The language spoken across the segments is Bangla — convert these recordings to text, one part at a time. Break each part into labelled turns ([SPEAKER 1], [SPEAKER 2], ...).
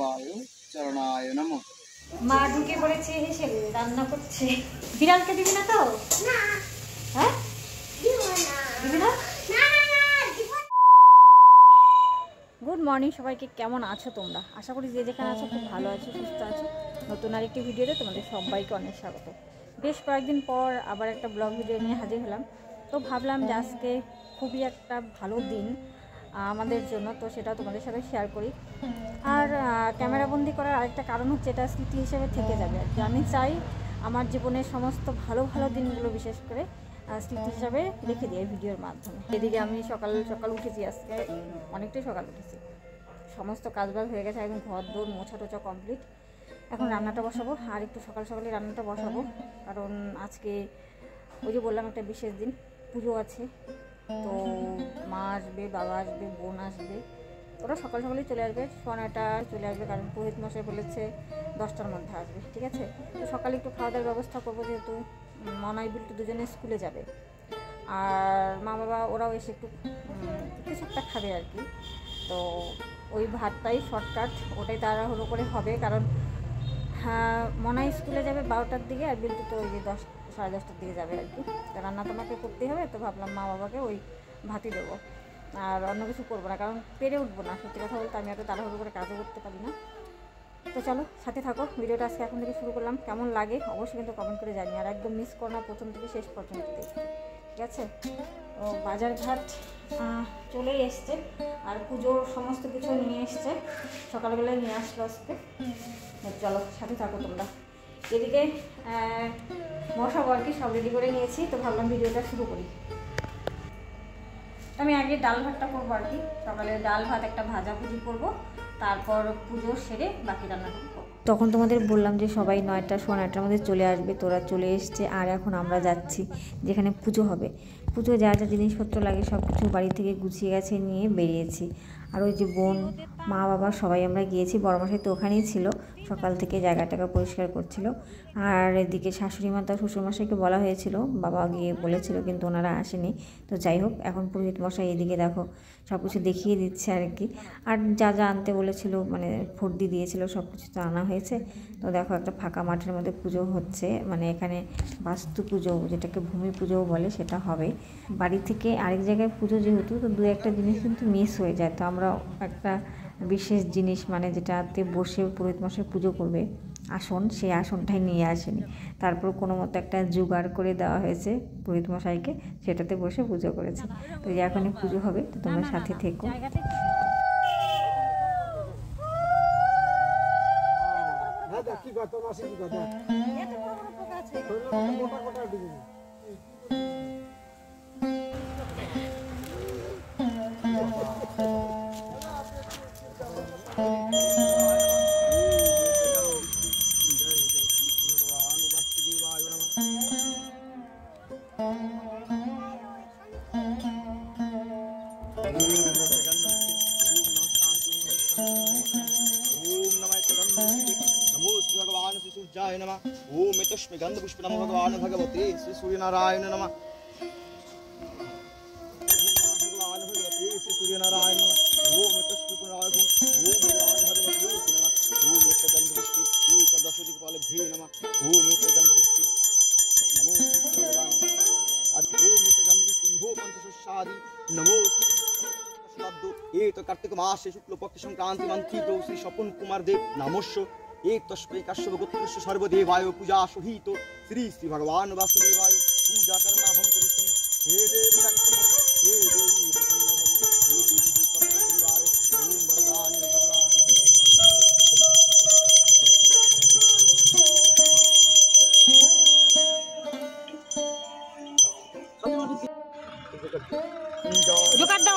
[SPEAKER 1] বাসুদেবায় চরণায় নমঃ।
[SPEAKER 2] মা ঢুকে পড়েছে হিসেবে রান্না করছে। বিড়ালকে দিবি না তো? না। হ্যাঁ দিবি না? গুড মর্নিং সবাইকে, কেমন আছো তোমরা? আশা করি যে যেখানে আছো খুব ভালো আছো, সুস্থ আছো। নতুন আরেকটি ভিডিওতে তোমাদের সবাইকে অনেক স্বাগত। বেশ কয়েকদিন পর আবার একটা ব্লগ ভিডিও নিয়ে হাজির হলাম। তো ভাবলাম যে আজকে খুবই একটা ভালো দিন আমাদের জন্য, তো সেটাও তোমাদের সাথে শেয়ার করি। আর ক্যামেরাবন্দি করার আরেকটা কারণ হচ্ছে এটা স্মৃতি হিসেবে থেকে যাবে আর কি। আমি চাই আমার জীবনের সমস্ত ভালো ভালো দিনগুলো বিশেষ করে স্মৃতি হিসাবে রেখে দিই ভিডিওর মাধ্যমে। এদিকে আমি সকাল সকাল উঠেছি, আজকে অনেকটাই সকাল উঠেছি, সমস্ত কাজবাজ হয়ে গেছে, একদম ঘর দৌড় মোছা টোছা কমপ্লিট। এখন রান্নাটা বসাবো, আর একটু সকাল সকালে রান্নাটা বসাবো, কারণ আজকে ওই যে বললাম একটা বিশেষ দিন, পুজো আছে। তো মা আসবে, বাবা আসবে, বোন আসবে, ওরা সকাল সকালেই চলে আসবে, 9:30 চলে আসবে, কারণ পুরোহিত মশাই বলেছে 10টার মধ্যে আসবে, ঠিক আছে। তো সকালে একটু খাওয়া দাওয়ার ব্যবস্থা করবো, যেহেতু মনাই বিল্টু দুজনে স্কুলে যাবে, আর মা বাবা ওরাও এসে একটু কিছু একটা খাবে আর কি। তো ওই ভাতটাই শর্টকাট, ওটাই তাড়াহুড়ো করে হবে, কারণ মনাই স্কুলে যাবে 12টার দিকে, আর বিল্টু তো ওই যে 10-10:30 দিকে যাবে আর কি। তো রান্না তোমাকে করতেই হবে, তো ভাবলাম মা বাবাকে ওই ভাতই দেবো, আর অন্য কিছু করবো না, কারণ পেরে উঠবো না। সত্যি কথা বলতে আমি এত তাড়াহুড়ো করে কাজও করতে পারি না। তো চলো সাথে থাকো, ভিডিওটা আজকে এখন থেকে শুরু করলাম। কেমন লাগে অবশ্যই কিন্তু কমেন্ট করে জানি, আর একদম মিস করো না প্রথম থেকে শেষ পর্যন্ত দেখতে, ঠিক আছে। তো বাজার ঘাট চলেই এসছে, আর পুজোর সমস্ত কিছু নিয়ে এসছে, সকালবেলায় নিয়ে আসলো আজকে। চলো সাথে থাকো তোমরা। এদিকে বসাবো আর কি, সব রেডি করে নিয়েছি, তো ভাবলাম ভিডিওটা শুরু করি। আমি আগে ডাল ভাতটা করবো আর কি, সকালে ডাল ভাত একটা ভাজাভুজি করবো, তারপর পুজো সেরে বাকি রান্নাটা করবো। তখন তোমাদের বললাম যে সবাই 9টার মধ্যে চলে আসবে, তোরা চলে এসছে, আর এখন আমরা যাচ্ছি যেখানে পুজো হবে। পুজো যা যা জিনিসপত্র লাগে সব কিছু বাড়ি থেকে গুছিয়ে গেছে, নিয়ে বেরিয়েছি। আর ওই যে বোন, মা বাবা সবাই আমরা গিয়েছি, বড়মশাই তো ওখানেই ছিল, সকাল থেকে জায়গাটাকে পরিষ্কার করছিল। আর এদিকে শাশুড়ি মা তার শ্বশুরমশাইকে বলা হয়েছিল, বাবা গিয়ে বলেছিল, কিন্তু ওনারা আসেনি। তো যাই হোক, এখন পুরোহিত মশাই এদিকে দেখো সব কিছু দেখিয়ে দিচ্ছে আর কি। আর যা যা আনতে বলেছিল, মানে ফর্দি দিয়েছিল, সব কিছু তো আনা হয়েছে। তো দেখো একটা ফাঁকা মাঠের মধ্যে পুজো হচ্ছে, মানে এখানে বাস্তু পুজো, যেটাকে ভূমি পুজোও বলে, সেটা হবে। বাড়ি থেকে আরেক জায়গায় পুজো যেহেতু, তো দু একটা জিনিস কিন্তু মিস হয়ে যায়। তো আমরা একটা বিশেষ জিনিস, মানে যেটাতে বসে পুরোহিত মশাই পুজো করবে, আসন, সেই আসনটাই নিয়ে আসেনি। তারপর কোনো মতো একটা জোগাড় করে দেওয়া হয়েছে পুরোহিত মশাইকে, সেটাতে বসে পুজো করেছে। তো এখনই পুজো হবে, তো তোমরা সাথে থেকো।
[SPEAKER 3] ओम तस्मै गंधपुष्प नमः भगवान भगवते श्री सूर्यनारायण नमः। भगवान भगवते श्री सूर्यनारायण नमः। ओम तस्मै पुनरागम ओम भगवान भगवते नमः। ओम गंधपुष्प दशदिक पालभ्ये नमः। ओम गंधपुष्प नमो भगवान अति ओम गंधपुष्प भो पंचशस्यादि नमो शब्द एक कार्तिक मासे शुक्ल पक्ष संक्रांति मंत्रित श्री स्वपन कुमार देव नमस्व एक तस्मै काश्यप गोत्रस्य सर्वदेवाय पूजा सहित श्री श्री भगवान वासुदेवाय पूजा कर्मा हम करिष्यामि। हे देव हे देवी प्रसन्न भव हे देवी परिवार ओम वरदान
[SPEAKER 2] जो कर दो।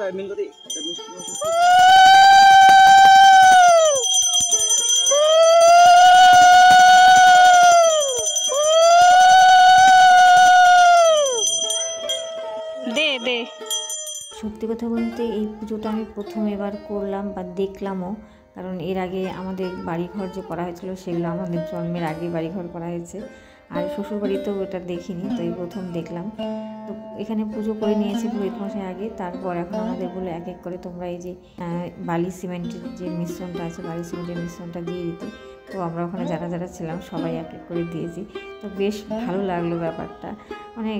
[SPEAKER 3] Asa Mingoti.
[SPEAKER 2] দে দে। সত্যি কথা বলতে এই পুজোটা আমি প্রথম এবার করলাম বা দেখলামও, কারণ এর আগে আমাদের বাড়িঘর যে করা হয়েছিল সেগুলো আমাদের জন্মের আগে বাড়িঘর করা হয়েছে, আর শ্বশুরবাড়িতেও এটা দেখিনি, তো এই প্রথম দেখলাম। তো এখানে পুজো করে নিয়েছি পুরোহিত মশাই আগে, তারপর এখন আমাদের বলে এক এক করে তোমরা এই যে বালি সিমেন্টের যে মিশ্রণটা আছে বালি সিমেন্টের মিশ্রণটা দিয়ে দিতে। তো আমরা ওখানে যারা যারা ছিলাম সবাই এক এক করে দিয়েছি। তো বেশ ভালো লাগলো ব্যাপারটা, মানে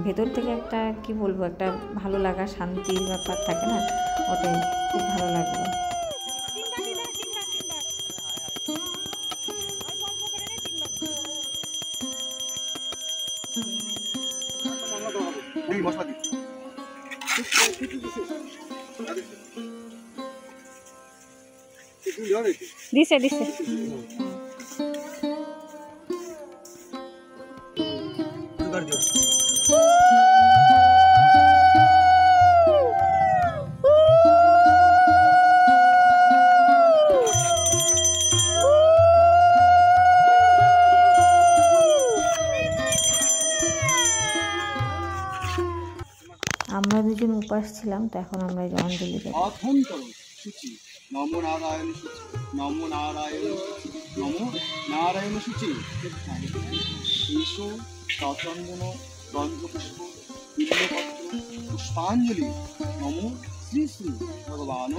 [SPEAKER 2] ভেতর থেকে একটা কি বলবো একটা ভালো লাগা শান্তির ব্যাপার থাকে না, ওটাই খুব ভালো লাগলো। দিছে দিছে। আমরা দুজন উপাস ছিলাম, তো এখন আমরা অঞ্জলি দেব।
[SPEAKER 1] নমো নারায়ণ শুচি, নমো নারায়ণ শুচি, নমো নারায়ণ শুচি। ঈশো সচন্দন গন্ধপুষ্প বিল্লপত্র পুষ্পাঞ্জলি নমো শ্রী শ্রী ভগবান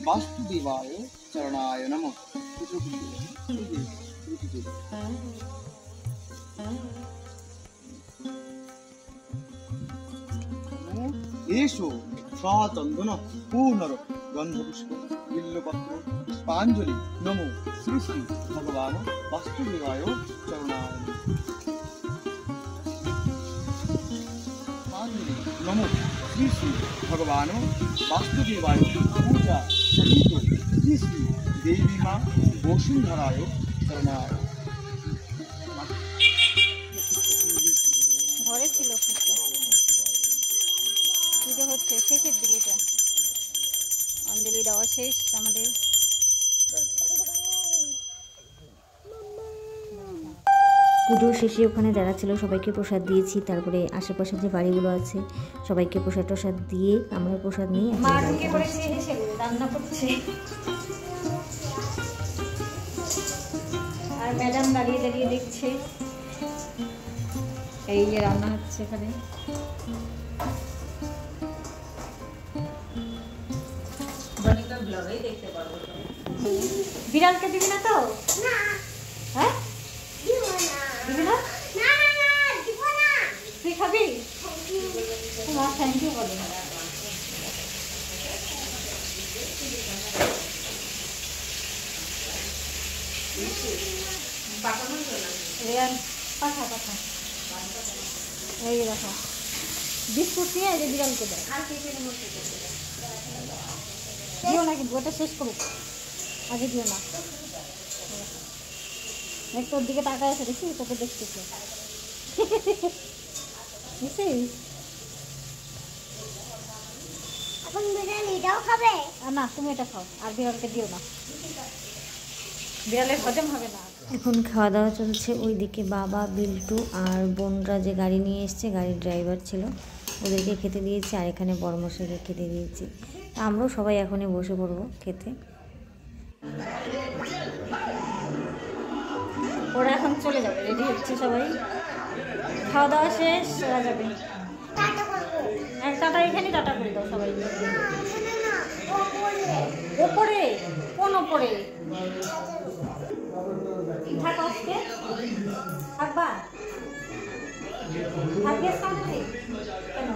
[SPEAKER 1] বাসুদেবায় চরণায় নমঃ। এসো সচন্দন পূর্ণর গন্ধপুষ্প বিল্লপত্র পুষ্পাঞ্জলি নমো শ্রী শ্রী ভগবান বাসুদেবায় চরণায় নমো শ্রী শ্রী ভগবান বাসুদেবায় পূজা সহিত শ্রী শ্রী দেবী মা বসুন্ধরায় চরণায়।
[SPEAKER 2] ঘরে ছিল পুজো হচ্ছে শেষের দিকে, অঞ্জলি দেওয়া শেষ আমাদের। পুজো শেষে ওখানে যারা ছিল সবাইকে প্রসাদ দিয়েছি, তারপরে আশেপাশে যে বাড়িগুলো আছে সবাইকে প্রসাদ টসাদ দিয়ে আমরা প্রসাদ নিয়ে রান্না করছে, আর ম্যাডাম দাঁড়িয়ে দাঁড়িয়ে দেখছে এই যে রান্না হচ্ছে এখানে। বিড়ালকে দিবি না তো? হ্যাঁ দিবি না? তুই খাবি? তোমার থ্যাংক ইউ বলো। পাঠা পাঠা এই দেখো বিস্কুট নিয়ে যে বিড়ালকে দেয়। দিও না কিন্তু ওটা শেষ করুক, আগে দিও না। একটু ওর দিকে তাকায় আছে, দেখি তোকে দেখতেছে। না তুমি এটা খাও, আর বিড়ালকে দিও না, বিড়ালের হজম হবে না। এখন খাওয়া দাওয়া চলছে, ওইদিকে বাবা বিল্টু আর বোনরা যে গাড়ি নিয়ে এসছে গাড়ির ড্রাইভার ছিল ওদেরকে খেতে দিয়েছি, আর এখানে বড়মশাইকে খেতে দিয়েছি। আমরাও সবাই এখনই বসে পড়বো খেতে। ওরা এখন চলে যাবে, রেডি হচ্ছে সবাই, খাওয়া দাওয়া শেষ, ওরা যাবে। টাটা এখানে টাটা করে দাও সবাই। ওপরে কোন ওপরে থাকো, আজকে থাকবা, থাকবে কেন?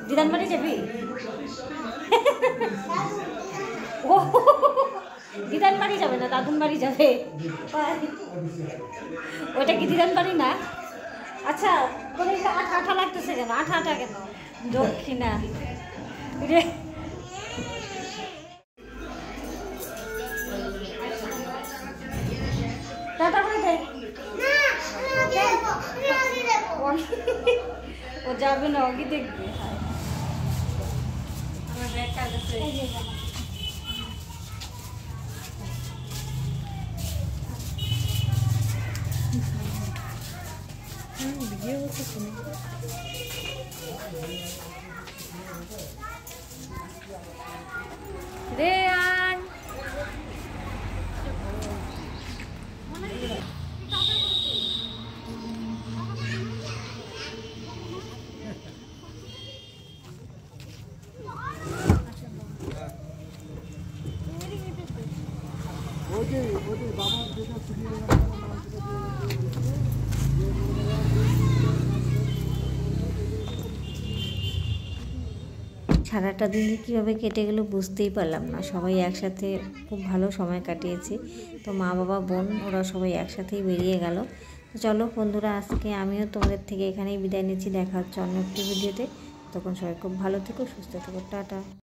[SPEAKER 2] দিদান বাড়ি যাবি? ও দিদান বাড়ি যাবে না, দাদুন বাড়ি যাবে। ওইটা কি দিদান বাড়ি না? আচ্ছা তোদের আঠা আঠা লাগতেছে কেন? আঠা আঠা কেন? দক্ষিণা রে টাটা করে দে। ও যাবে না, ওকে দেখবে। আমার ব্যাগ কাছে ভিডিও হচ্ছে শুনে রেয়ান সারাটা দিন কীভাবে কেটে গেল বুঝতেই পারলাম না। সবাই একসাথে খুব ভালো সময় কাটিয়েছি। তো মা বাবা বোন ওরা সবাই একসাথেই বেরিয়ে গেল। তো চলো বন্ধুরা, আজকে আমিও তোমাদের থেকে এখানেই বিদায় নিচ্ছি। দেখা হচ্ছে অন্য একটি ভিডিওতে। তখন সবাই খুব ভালো থেকো, সুস্থ থেকো, টাটা।